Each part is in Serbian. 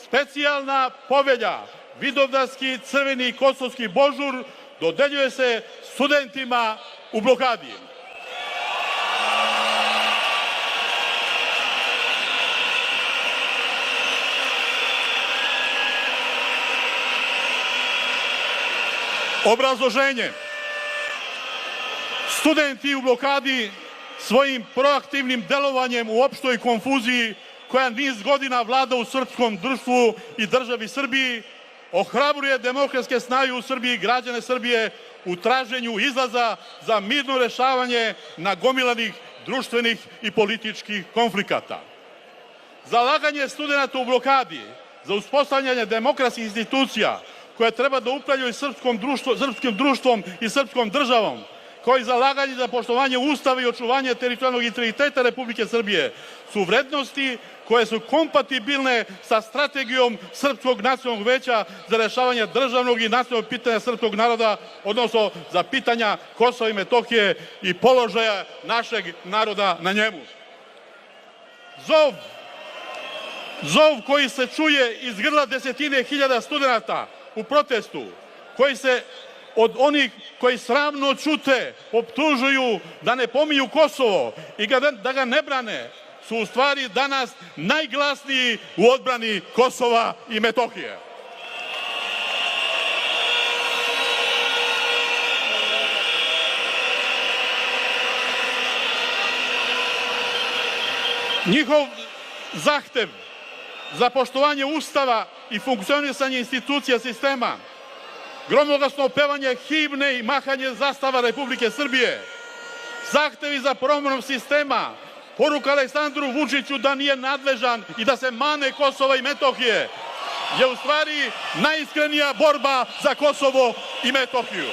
Specijalna povelja Vidovdanski crveni kosovski božur dodeljuje se studentima u blokadi. Obrazloženje. Studenti u blokadi svojim proaktivnim delovanjem u opštoj konfuziji koja niz godina vlada u srpskom društvu i državi Srbiji ohrabruje demokratske snage u Srbiji i građane Srbije u traženju izlaza za mirno rešavanje nagomilanih društvenih i političkih konflikata. Zalaganje studenata u blokadi za uspostavljanje demokratskih institucija koje treba da upravljaju srpskim društvom i srpskom državom, kao i zalaganje za poštovanje Ustava i očuvanje teritorijalnog integriteta Republike Srbije su vrednosti koje su kompatibilne sa strategijom Srpskog nacionalnog veća za rešavanje državnog i nacionalnog pitanja srpskog naroda, odnosno za pitanja Kosova i Metohije i položaja našeg naroda na njemu. Zov koji se čuje iz grla desetine hiljada studenata u protestu, koji se od onih koji sramno ćute, optužuju da ne pominju Kosovo i da ga ne brane, su u stvari danas najglasniji u odbrani Kosova i Metohije. Njihov zahtev za poštovanje Ustava i funkcionisanje institucija sistema, gromoglasno pevanje himne i mahanje zastava Republike Srbije, zahtevi za promenu sistema, poruka Aleksandru Vučiću da nije nadležan i da se mane Kosova i Metohije, je u stvari najiskrenija borba za Kosovo i Metohiju.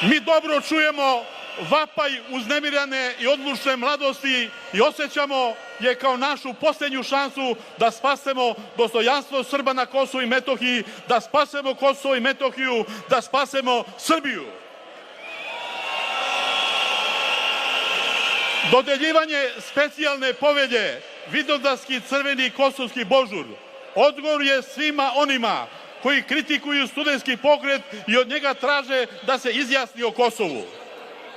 Mi dobro čujemo vapaj uznemirane i odlučne mladosti i osjećamo je kao našu posljednju šansu da spasemo dostojanstvo Srba na Kosovu i Metohiji, da spasemo Kosovo i Metohiju, da spasemo Srbiju. Dodeljivanje specijalne povelje Vidovdanski crveni kosovski božur odgovor je svima onima koji kritikuju studentski pokret i od njega traže da se izjasni o Kosovu.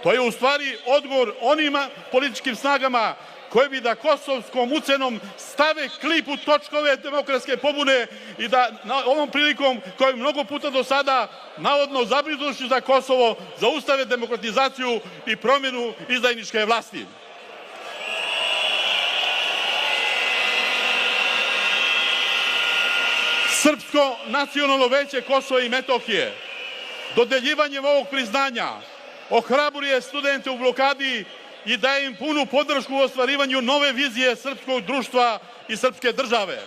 To je u stvari odgovor onima političkim snagama koji bi da kosovskom ucenom stave klip u točkove demokratske pobune i da ovom prilikom, kao i mnogo puta do sada, navodno zabrinutošću za Kosovo, zaustave demokratizaciju i promjenu izdajničke vlasti. Srpsko nacionalno veće Kosova i Metohije dodeljivanjem ovog priznanja ohrabruje studente u blokadi i daje im punu podršku u ostvarivanju nove vizije srpskog društva i srpske države.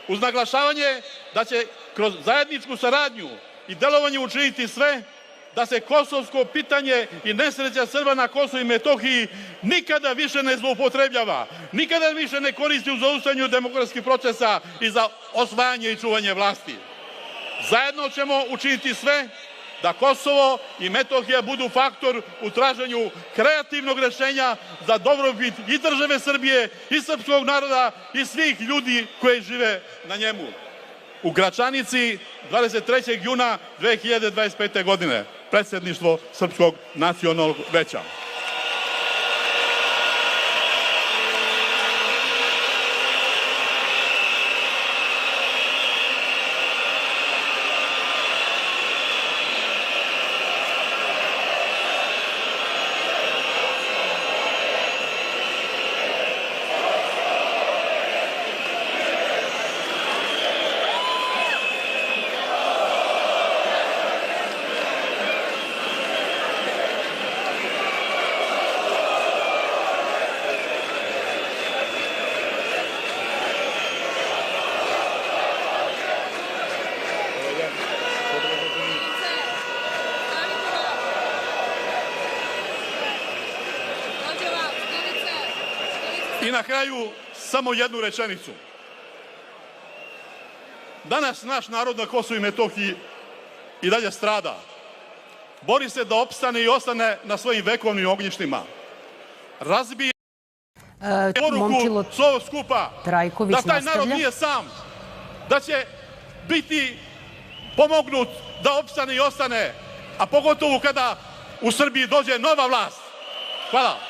Uz naglašavanje da će kroz zajedničku saradnju i delovanje učiniti sve da se kosovsko pitanje i nesreća Srba na Kosovu i Metohiji nikada više ne zloupotrebljava, nikada više ne koristi u zaustavljanju demokratskih procesa i za osvajanje i čuvanje vlasti. Zajedno ćemo učiniti sve da Kosovo i Metohija budu faktor u traženju kreativnog rešenja za dobrobit i države Srbije i srpskog naroda i svih ljudi koji žive na njemu. U Gračanici 23. juna 2025. godine, predsjedništvo Srpskog nacionalnog veća. I na kraju samo jednu rečenicu. Danas naš narod na Kosovu i Metohiji i dalje strada. bori se da opstane i ostane na svojim vekovnim ognjištima. Razbije poruku s ovog skupa da taj narod nije sam, da će biti pomognut da opstane i ostane, a pogotovo kada u Srbiji dođe nova vlast. Hvala.